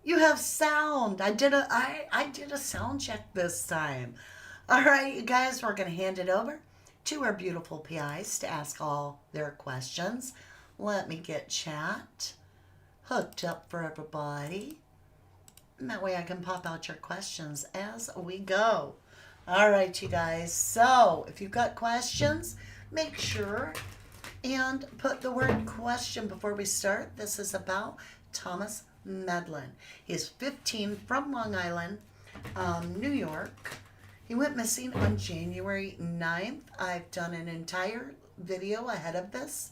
You have sound. I did a sound check this time. All right, you guys, we're going to hand it over to our beautiful PIs to ask all their questions. Let me get chat hooked up for everybody. And that way I can pop out your questions as we go. All right, you guys. So if you've got questions, make sure and put the word question before we start. This is about Thomas Medlin. He's 15 from Long Island, New York. He went missing on January 9th. I've done an entire video ahead of this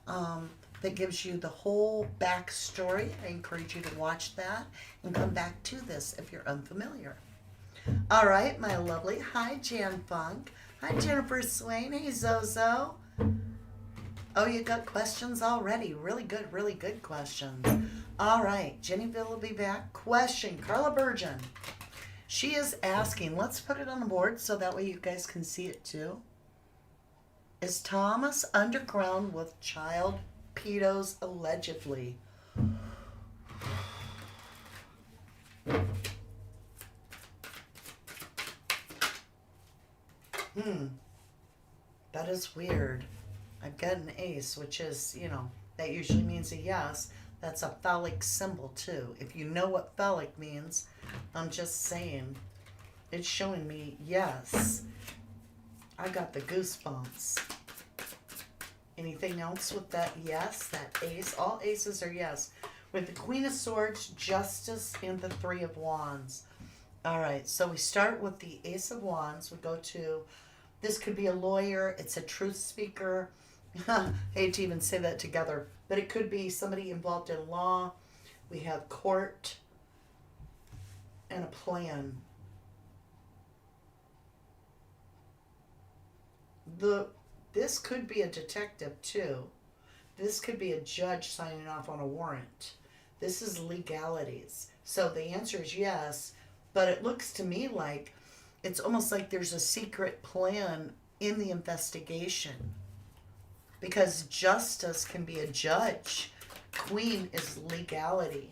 that gives you the whole backstory. I encourage you to watch that and come back to this if you're unfamiliar. All right, my lovely. Hi, Jan Funk. Hi, Jennifer Swain. Hey, Zozo. Oh, you got questions already. Really good questions. All right, Jennyville will be back. Question, Carla Burgeon. She is asking, let's put it on the board so that way you guys can see it too. Is Thomas underground with child pedos allegedly? That is weird. I've got an ace, which is, that usually means a yes. That's a phallic symbol too. If you know what phallic means, I'm just saying. It's showing me yes. I got the goosebumps. Anything else with that yes, that ace? All aces are yes. With the Queen of Swords, Justice, and the Three of Wands. All right, so we start with the Ace of Wands. We go to, this could be a lawyer. It's a truth speaker. Hate to even say that together, but it could be somebody involved in law. We have court and a plan. This could be a detective too. This could be a judge signing off on a warrant. This is legalities. So the answer is yes, but it looks to me like it's almost like there's a secret plan in the investigation. Because justice can be a judge. Queen is legality.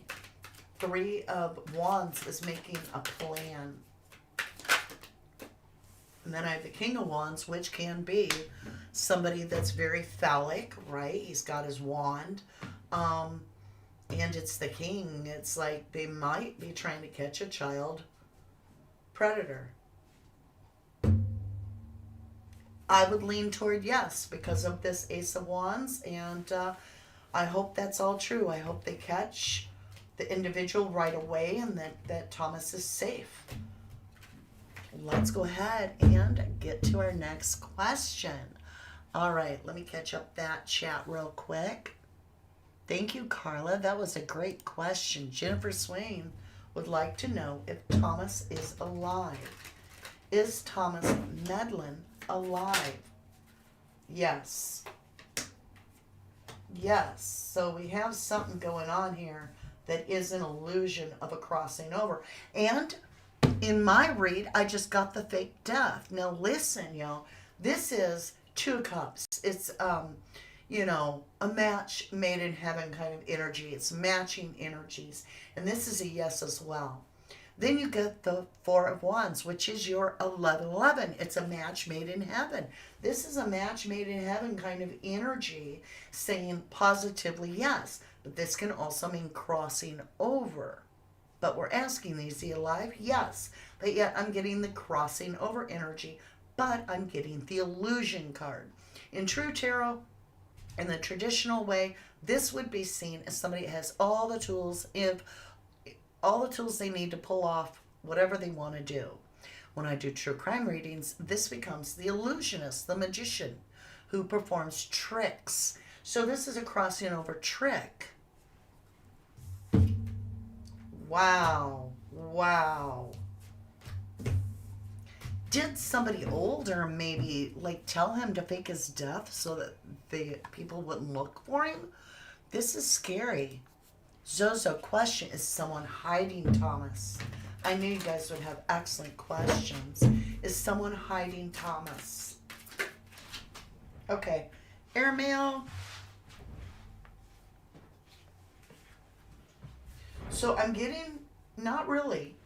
Three of Wands is making a plan. And then I have the King of Wands, which can be somebody that's very phallic, right? He's got his wand. And it's the king. It's like they might be trying to catch a child predator. I would lean toward yes because of this Ace of Wands, and I hope that's all true. I hope they catch the individual right away and that Thomas is safe. Let's go ahead and get to our next question. All right, let me catch up that chat real quick. Thank you, Carla. That was a great question. Jennifer Swain would like to know if Thomas is alive. Is Thomas Medlin alive? Yes. Yes. So we have something going on here that is an illusion of a crossing over. And in my read, I just got the fake death. Now listen, y'all. This is Two Cups. It's a match made in heaven kind of energy. It's matching energies. And this is a yes as well. Then you get the Four of Wands, which is your 1111. It's a match made in heaven. This is a match made in heaven kind of energy saying positively yes. But this can also mean crossing over. But we're asking, is he alive? Yes. But yet I'm getting the crossing over energy, but I'm getting the illusion card. In true tarot, in the traditional way, this would be seen as somebody that has all the tools, they need to pull off whatever they want to do. When I do true crime readings, this becomes the illusionist, the magician, who performs tricks. So this is a crossing over trick. Wow. Did somebody older maybe tell him to fake his death so that the people wouldn't look for him? This is scary. Zozo, question, is someone hiding Thomas? I knew you guys would have excellent questions. Is someone hiding Thomas? Okay, airmail. So I'm getting Not really.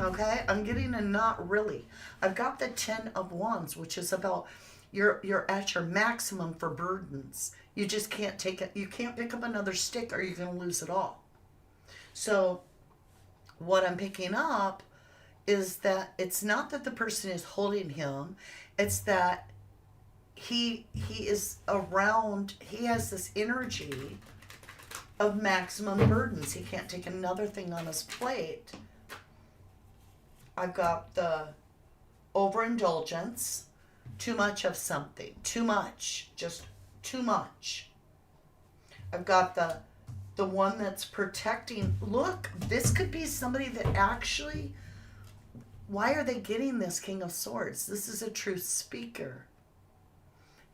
Okay, I'm getting a not really. I've got the 10 of Wands, which is about you're at your maximum for burdens. You just can't take it. You can't pick up another stick, or you're gonna lose it all. So what I'm picking up is that it's not that the person is holding him. It's that he is around. He has this energy of maximum burdens. He can't take another thing on his plate. I've got the overindulgence, too much of something, too much, just too much. I've got the one that's protecting. Look, this could be somebody that actually, why are they getting this King of Swords? This is a truth speaker.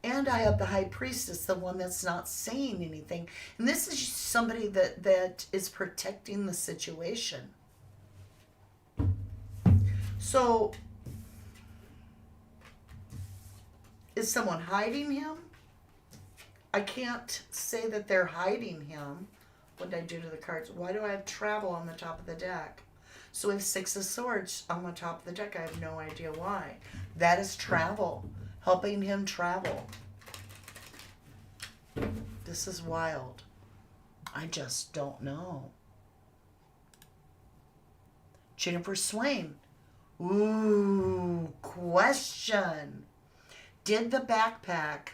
And I have the High Priestess, the one that's not saying anything. And this is somebody that is protecting the situation. So, is someone hiding him? I can't say that they're hiding him. What did I do to the cards? Why do I have travel on the top of the deck? So we have 6 of Swords on the top of the deck. I have no idea why. That is travel. Helping him travel. This is wild. I just don't know. Jennifer Swain. Ooh, question. Did the backpack...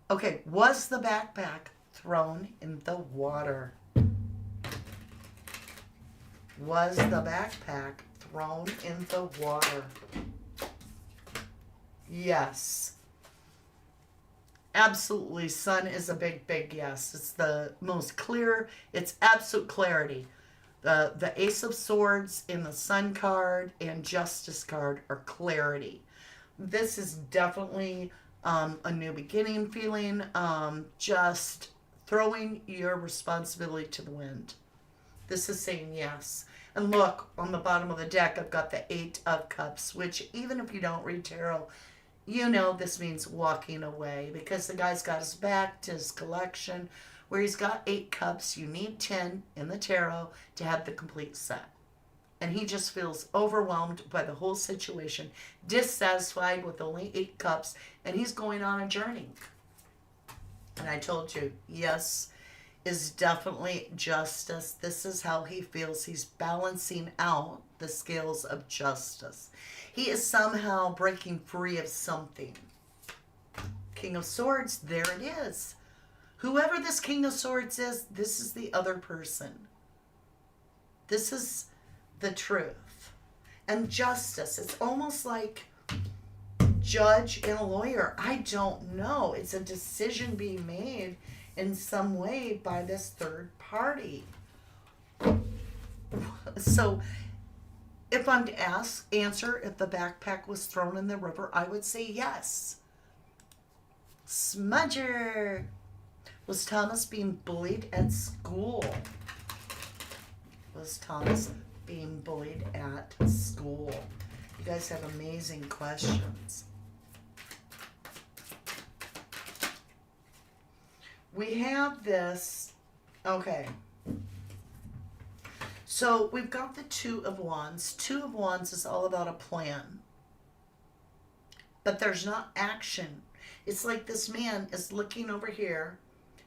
Okay, was the backpack thrown in the water? Was the backpack thrown in the water? Yes. Absolutely. Sun is a big, big yes. It's the most clear. It's absolute clarity. The Ace of Swords in the Sun card and Justice card are clarity. This is definitely a new beginning feeling. Just throwing your responsibility to the wind. This is saying yes. And look, on the bottom of the deck, I've got the 8 of Cups, which even if you don't read tarot, you know this means walking away, because the guy's got his back to his collection where he's got 8 cups. You need 10 in the tarot to have the complete set. And he just feels overwhelmed by the whole situation, dissatisfied with only 8 cups, and he's going on a journey. And I told you, yes is definitely justice. This is how he feels. He's balancing out the scales of justice. He is somehow breaking free of something. King of Swords, there it is. Whoever this King of Swords is, this is the other person. This is the truth. And justice, it's almost like judge and a lawyer. I don't know. It's a decision being made in some way by this third party. So if I'm to answer if the backpack was thrown in the river, I would say yes. Smudger. Was Thomas being bullied at school? Was Thomas being bullied at school? You guys have amazing questions. We have this, okay. So we've got the 2 of Wands. 2 of Wands is all about a plan. But there's not action. It's like this man is looking over here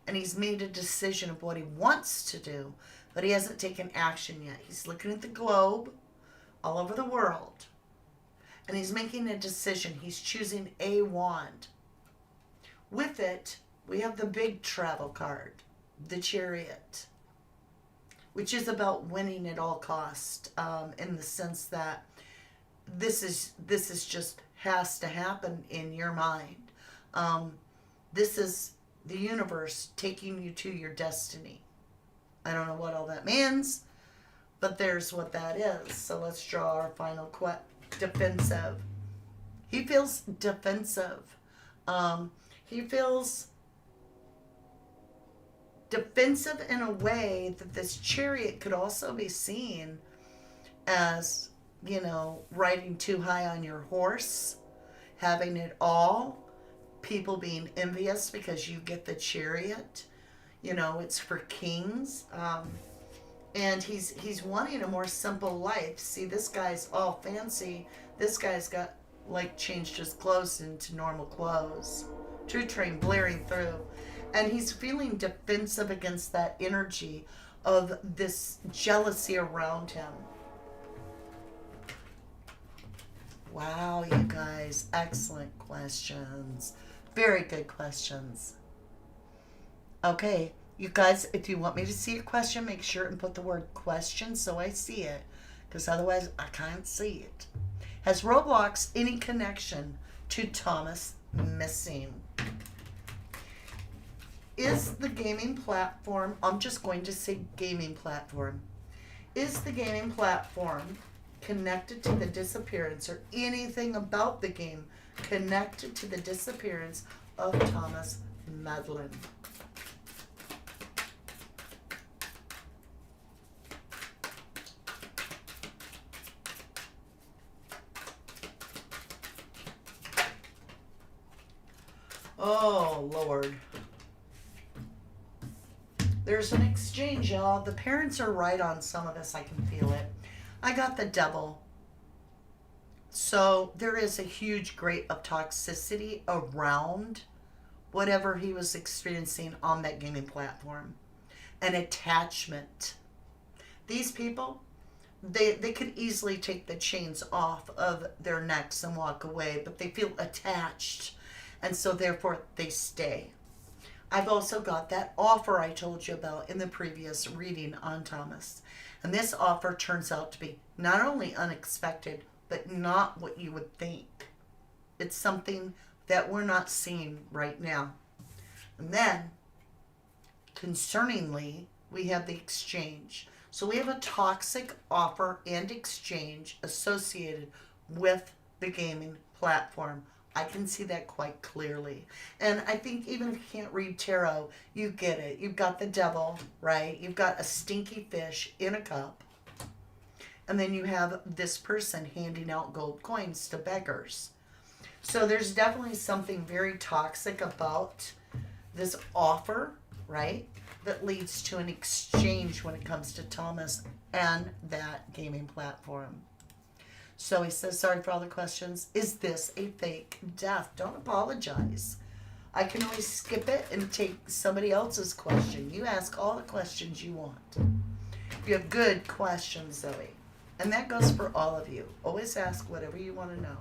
and he's made a decision of what he wants to do, but he hasn't taken action yet. He's looking at the globe all over the world and he's making a decision. He's choosing a wand. With it, we have the big travel card, the Chariot, which is about winning at all cost, in the sense that this is just has to happen in your mind. This is the universe taking you to your destiny. I don't know what all that means, but there's what that is. So let's draw our final defensive. He feels defensive. He feels defensive in a way that this Chariot could also be seen as, you know, riding too high on your horse, having it all, people being envious because you get the Chariot. You know, it's for kings. And he's wanting a more simple life. See, this guy's all fancy. This guy's got like changed his clothes into normal clothes. True train blaring through. And he's feeling defensive against that energy of this jealousy around him. Wow, you guys, excellent questions. Very good questions. Okay, you guys, if you want me to see a question, make sure and put the word question so I see it, because otherwise I can't see it. Has Roblox any connection to Thomas missing? Is the gaming platform, I'm just going to say gaming platform, is the gaming platform connected to the disappearance, or anything about the game connected to the disappearance of Thomas Medlin? Oh, Lord. There's an exchange, y'all. The parents are right on some of this. I can feel it. I got the devil. So there is a huge grate of toxicity around whatever he was experiencing on that gaming platform. An attachment. These people, they could easily take the chains off of their necks and walk away, but they feel attached. And so therefore they stay. I've also got that offer I told you about in the previous reading on Thomas. And this offer turns out to be not only unexpected, but not what you would think. It's something that we're not seeing right now. And then, concerningly, we have the exchange. So we have a toxic offer and exchange associated with the gaming platform. I can see that quite clearly. And I think even if you can't read tarot, you get it. You've got the devil, right? You've got a stinky fish in a cup. And then you have this person handing out gold coins to beggars. So there's definitely something very toxic about this offer, right? That leads to an exchange when it comes to Thomas and that gaming platform. So he says, sorry for all the questions. Is this a fake death? Don't apologize. I can always skip it and take somebody else's question. You ask all the questions you want. You have good questions, Zoe. And that goes for all of you. Always ask whatever you want to know.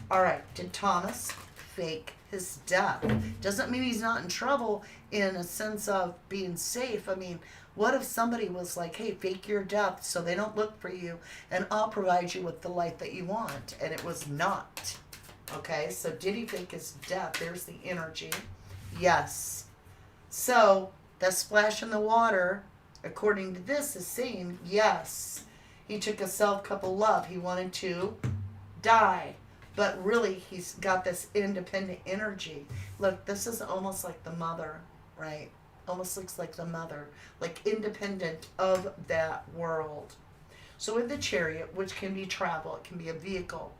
All right. Did Thomas fake his death? Doesn't mean he's not in trouble in a sense of being safe. I mean, what if somebody was like, hey, fake your death so they don't look for you and I'll provide you with the life that you want? And it was not. Okay, so did he fake his death? There's the energy. Yes. So the splash in the water, according to this, is saying yes. He took a self-cup of love. He wanted to die. But really, he's got this independent energy. Look, this is almost like the mother, right? Almost looks like the mother, like independent of that world. So with the chariot, which can be travel, it can be a vehicle,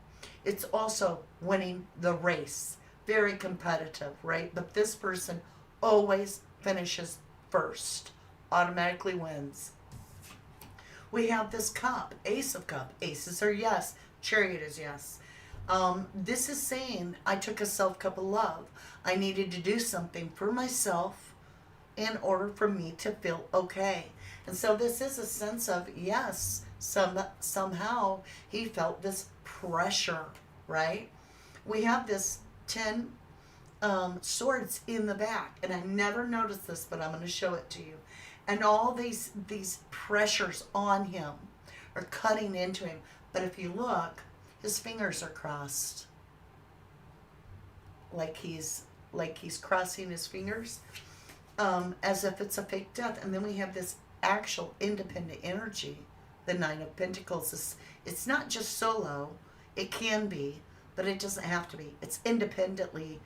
it's also winning the race. Very competitive, right? But this person always finishes first, automatically wins. We have this cup, ace of cup. Aces are yes, chariot is yes. This is saying I took a self-cup of love. I needed to do something for myself in order for me to feel okay. And so this is a sense of, yes, somehow he felt this pressure, right? We have this 10 swords in the back, and I never noticed this, but I'm going to show it to you. And all these pressures on him are cutting into him. But if you look, his fingers are crossed. Like he's crossing his fingers. As if it's a fake death. And then we have this actual independent energy. The Nine of Pentacles. It's not just solo. It can be, but it doesn't have to be. It's independently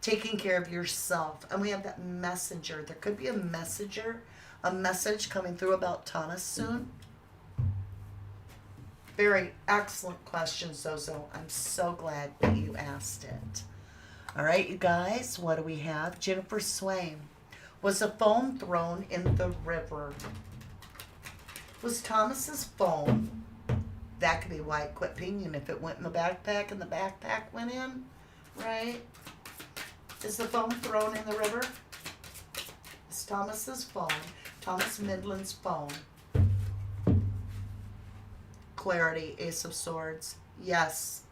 taking care of yourself. And we have that messenger. There could be a messenger, a message coming through about Thomas soon. Very excellent question, Zozo. I'm so glad that you asked it. All right, you guys, what do we have? Jennifer Swain. Was a phone thrown in the river? Was Thomas's phone? That could be why it quit pinging if it went in the backpack and the backpack went in, right? Is the phone thrown in the river? It's Thomas's phone, Thomas Medlin's phone. Clarity, Ace of Swords. Yes.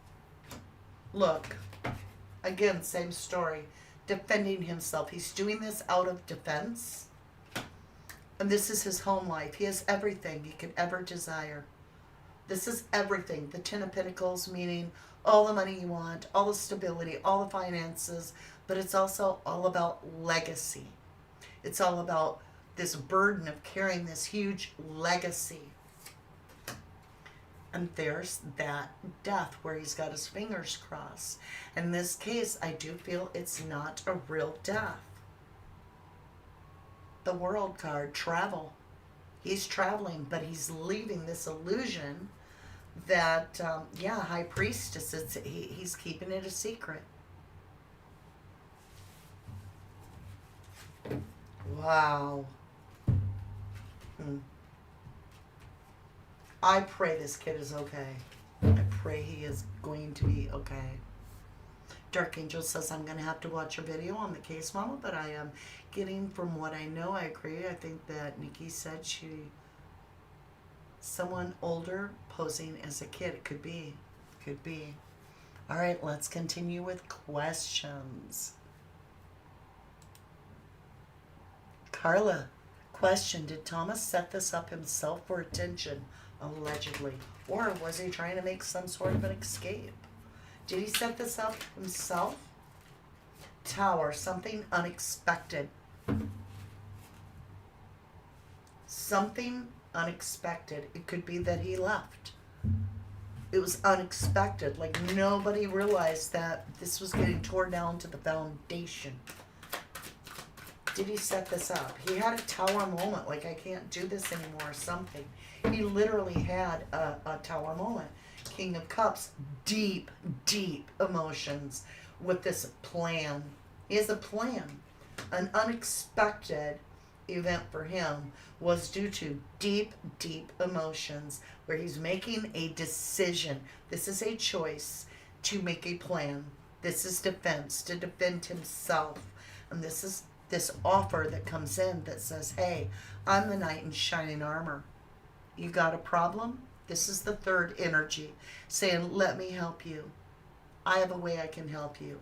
Look, again, same story. Defending himself. He's doing this out of defense. And this is his home life. He has everything he could ever desire. This is everything. The Ten of Pentacles, meaning all the money you want, all the stability, all the finances, but it's also all about legacy. It's all about this burden of carrying this huge legacy. And there's that death where he's got his fingers crossed. In this case, I do feel it's not a real death. The World card, travel. He's traveling, but he's leaving this illusion that, High Priestess, he's keeping it a secret. Wow. I pray this kid is okay. I pray he is going to be okay. Dark Angel says, I'm going to have to watch a video on the case, Mama, but I am getting from what I know. I agree. I think that Nikki said someone older posing as a kid. It could be. Could be. All right, let's continue with questions. Carla, question, did Thomas set this up himself for attention? Allegedly. Or was he trying to make some sort of an escape? Did he set this up himself? Tower, something unexpected. Something unexpected. It could be that he left. It was unexpected. Like nobody realized that this was getting torn down to the foundation. Did he set this up? He had a tower moment, like I can't do this anymore or something. He literally had a tower moment. King of Cups, deep, deep emotions with this plan. He has a plan. An unexpected event for him was due to deep, deep emotions where he's making a decision. This is a choice to make a plan. This is defense, to defend himself. And this is this offer that comes in that says, hey, I'm the knight in shining armor. You got a problem? This is the third energy saying, let me help you. I have a way I can help you.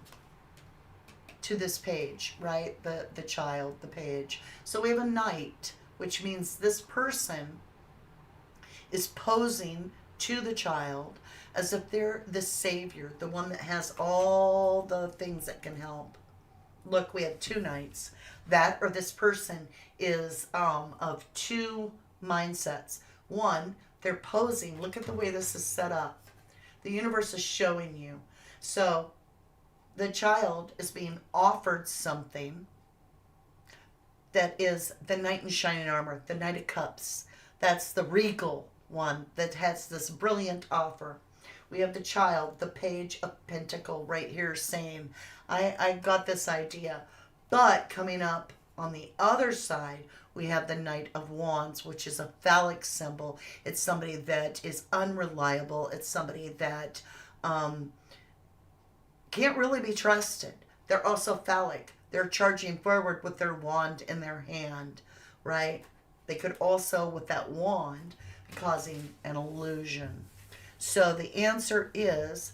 To this page, right? The child, the page. So we have a knight, which means this person is posing to the child as if they're the savior, the one that has all the things that can help. Look, we have two knights. That or this person is of two mindsets. One, they're posing. Look at the way this is set up. The universe is showing you. So the child is being offered something that is the knight in shining armor, the Knight of Cups. That's the regal one that has this brilliant offer. We have the child, the Page of Pentacle right here saying, I got this idea. But coming up on the other side, we have the Knight of Wands, which is a phallic symbol. It's somebody that is unreliable. It's somebody that can't really be trusted. They're also phallic. They're charging forward with their wand in their hand, right? They could also, with that wand, be causing an illusion. So the answer is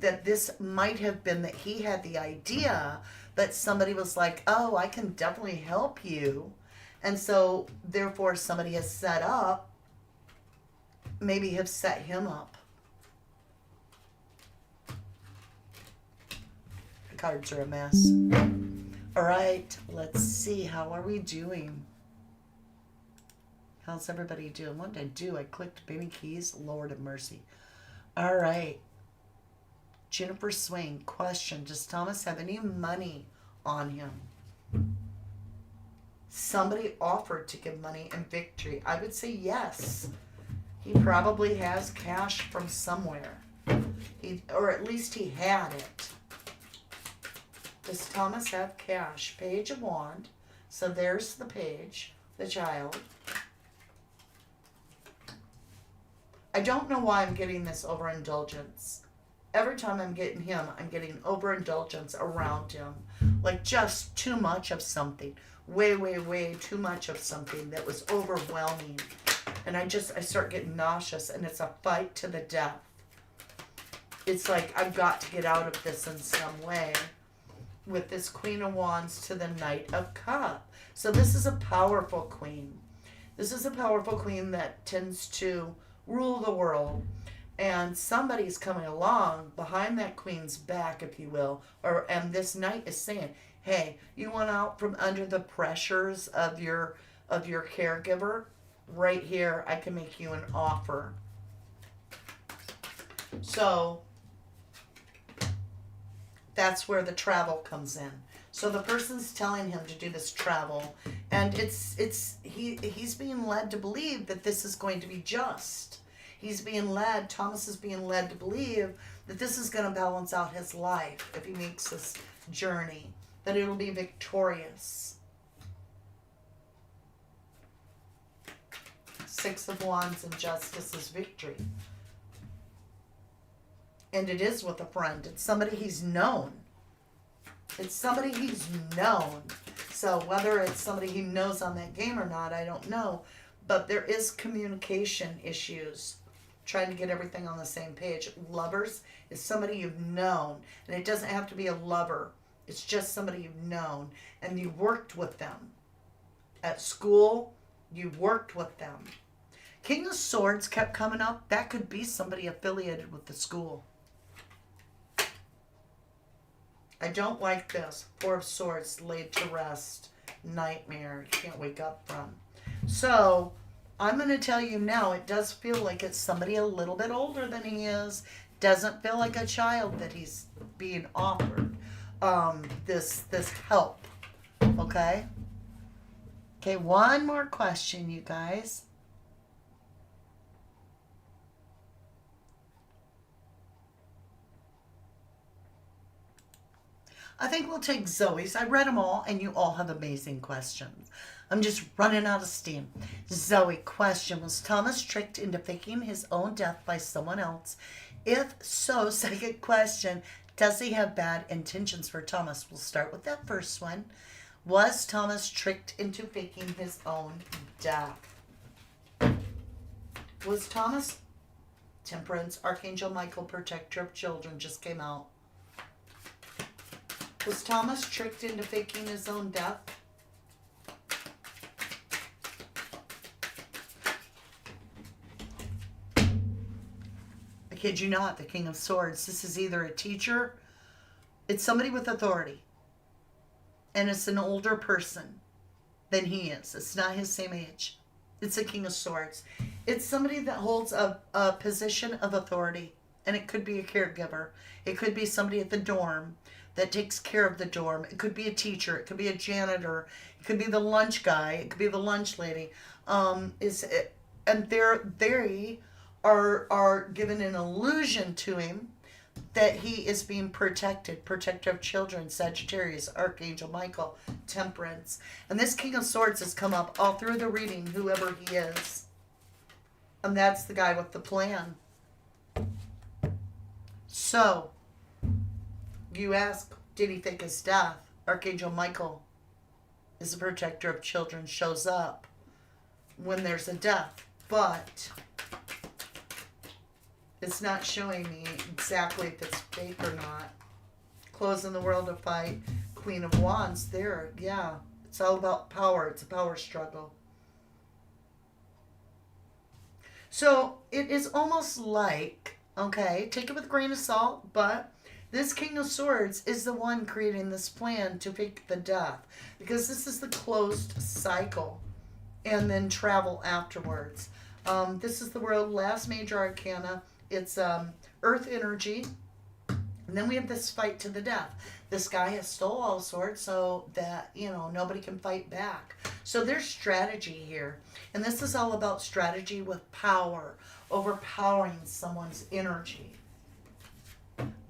that this might have been that he had the idea, but somebody was like, oh, I can definitely help you. And so, therefore, somebody has set up, maybe have set him up. The cards are a mess. All right, let's see. How are we doing? How's everybody doing? What did I do? I clicked baby keys. Lord of mercy. All right. Jennifer Swain, question. Does Thomas have any money on him? Somebody offered to give money in victory. I would say yes. He probably has cash from somewhere. Or at least he had it. Does Thomas have cash? Page of Wand. So there's the page, the child. I don't know why I'm getting this overindulgence. Every time I'm getting him, I'm getting overindulgence around him. Like just too much of something. Way, way, way too much of something that was overwhelming. And I start getting nauseous, and it's a fight to the death. It's like I've got to get out of this in some way. With this Queen of Wands to the Knight of Cups. So this is a powerful queen. This is a powerful queen that tends to rule the world. And somebody's coming along behind that queen's back, if you will. And this knight is saying, hey, you want out from under the pressures of your caregiver? Right here, I can make you an offer. So that's where the travel comes in. So the person's telling him to do this travel, and he's being led to believe that this is going to be just. Thomas is being led to believe that this is going to balance out his life if he makes this journey, that it'll be victorious. Six of Wands and Justice is victory. And it is with a friend. It's somebody he's known. It's somebody he's known. So whether it's somebody he knows on that game or not, I don't know. But there is communication issues. Trying to get everything on the same page. Lovers is somebody you've known. And it doesn't have to be a lover. It's just somebody you've known. And you worked with them. At school, you worked with them. King of Swords kept coming up. That could be somebody affiliated with the school. I don't like this. Four of Swords, laid to rest. Nightmare. You can't wake up from. So, I'm going to tell you now, it does feel like it's somebody a little bit older than he is. Doesn't feel like a child that he's being offered this help. Okay? Okay, one more question, you guys. I think we'll take Zoe's. I read them all, and you all have amazing questions. I'm just running out of steam. Zoe, question. Was Thomas tricked into faking his own death by someone else? If so, second question, does he have bad intentions for Thomas? We'll start with that first one. Was Thomas tricked into faking his own death? Was Thomas, Temperance, Archangel Michael, protector of children, just came out. Was Thomas tricked into faking his own death? I kid you not, the King of Swords. This is either a teacher, it's somebody with authority, and it's an older person than he is. It's not his same age. It's a King of Swords. It's somebody that holds a position of authority, and it could be a caregiver. It could be somebody at the dorm that takes care of the dorm. It could be a teacher. It could be a janitor. It could be the lunch guy. It could be the lunch lady. And they are given an illusion to him that he is being protected. Protector of children, Sagittarius, Archangel Michael, Temperance. And this King of Swords has come up all through the reading, whoever he is. And that's the guy with the plan. So, you ask, did he fake his death? Archangel Michael is the protector of children, shows up when there's a death. But it's not showing me exactly if it's fake or not. Closing the world to fight. Queen of Wands there. Yeah, it's all about power. It's a power struggle. So it is almost like, okay, take it with a grain of salt, but this King of Swords is the one creating this plan to fake the death. Because this is the closed cycle. And then travel afterwards. This is the world last major arcana. It's earth energy. And then we have this fight to the death. This guy has stole all swords so that, nobody can fight back. So there's strategy here. And this is all about strategy with power. Overpowering someone's energy.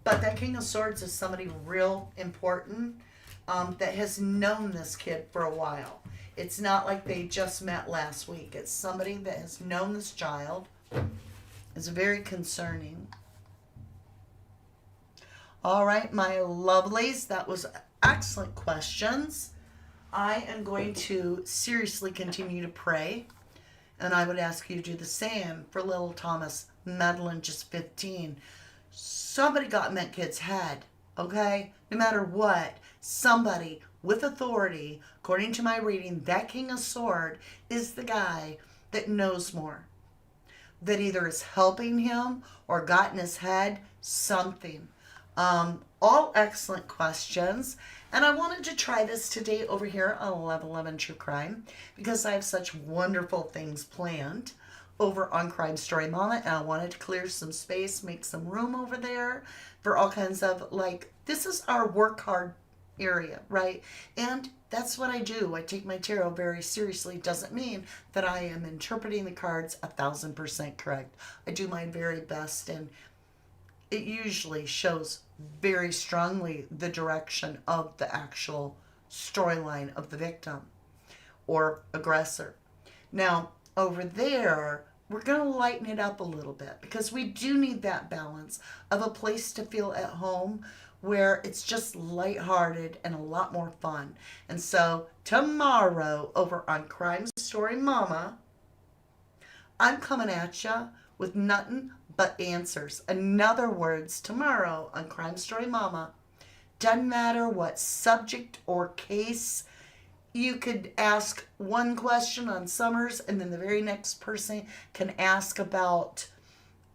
But that King of Swords is somebody real important that has known this kid for a while. It's not like they just met last week. It's somebody that has known this child It's very concerning. All right, my lovelies, that was excellent questions. I am going to seriously continue to pray, and I would ask you to do the same for little Thomas Medlin, just 15. Somebody got in that kid's head, okay? No matter what, somebody with authority, according to my reading, that King of Sword is the guy that knows more, that either is helping him or got in his head something. All excellent questions. And I wanted to try this today over here on Level 11 True Crime because I have such wonderful things planned over on Crime Story Mama, and I wanted to clear some space, make some room over there for all kinds of, like, this is our work hard area, right? And that's what I do. I take my tarot very seriously. Doesn't mean that I am interpreting the cards 1,000% correct. I do my very best, and it usually shows very strongly the direction of the actual storyline of the victim or aggressor. Now, over there, we're going to lighten it up a little bit because we do need that balance of a place to feel at home where it's just lighthearted and a lot more fun. And so tomorrow over on Crime Story Mama, I'm coming at you with nothing but answers. In other words, tomorrow on Crime Story Mama, doesn't matter what subject or case, you could ask one question on Summers and then the very next person can ask about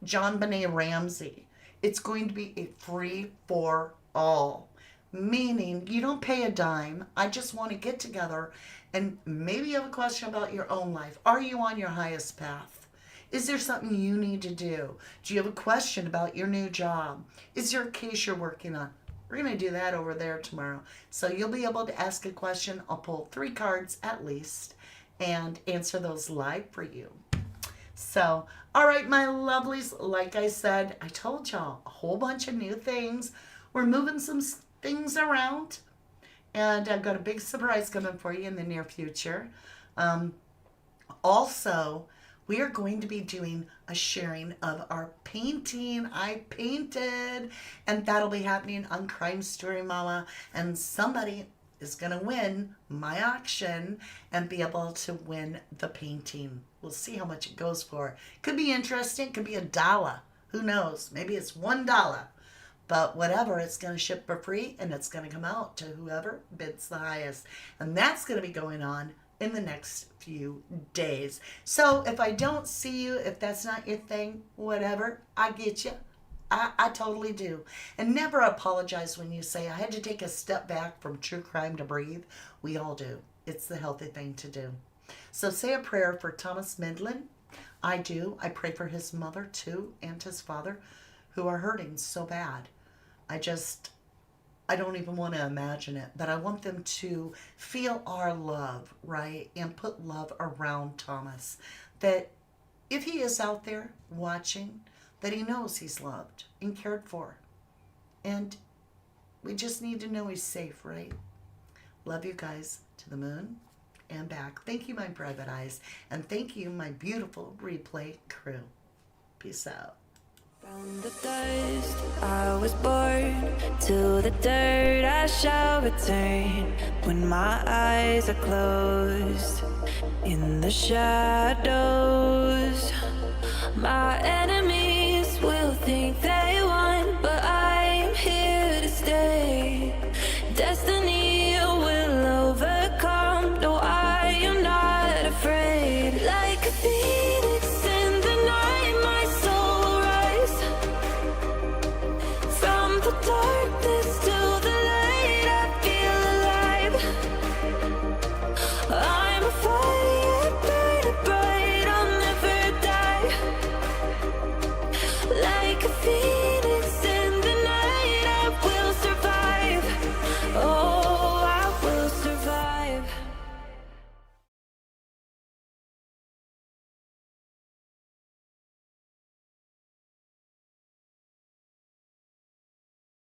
John Benet Ramsey. It's going to be a free for all, meaning you don't pay a dime. I just want to get together and maybe you have a question about your own life. Are you on your highest path? Is there something you need to do? Do you have a question about your new job? Is there a case you're working on? We're going to do that over there tomorrow. So you'll be able to ask a question. I'll pull 3 cards at least and answer those live for you. So, all right, my lovelies, like I said, I told y'all a whole bunch of new things. We're moving some things around. And I've got a big surprise coming for you in the near future. Also, we are going to be doing a sharing of our painting I painted, and that'll be happening on Crime Story Mama, and somebody is going to win my auction and be able to win the painting. We'll see how much it goes for. Could be interesting, could be $1. Who knows? Maybe it's $1. But whatever, it's going to ship for free, and it's going to come out to whoever bids the highest. And that's going to be going on in the next few days. So if I don't see you, if that's not your thing, whatever, I get you. I totally do. And never apologize when you say, I had to take a step back from true crime to breathe. We all do. It's the healthy thing to do. So say a prayer for Thomas Medlin. I do. I pray for his mother too and his father who are hurting so bad. I don't even want to imagine it, but I want them to feel our love, right? And put love around Thomas. That if he is out there watching, that he knows he's loved and cared for. And we just need to know he's safe, right? Love you guys to the moon and back. Thank you, my private eyes. And thank you, my beautiful replay crew. Peace out. From the dust I was born, to the dirt I shall return. When my eyes are closed, in the shadows, my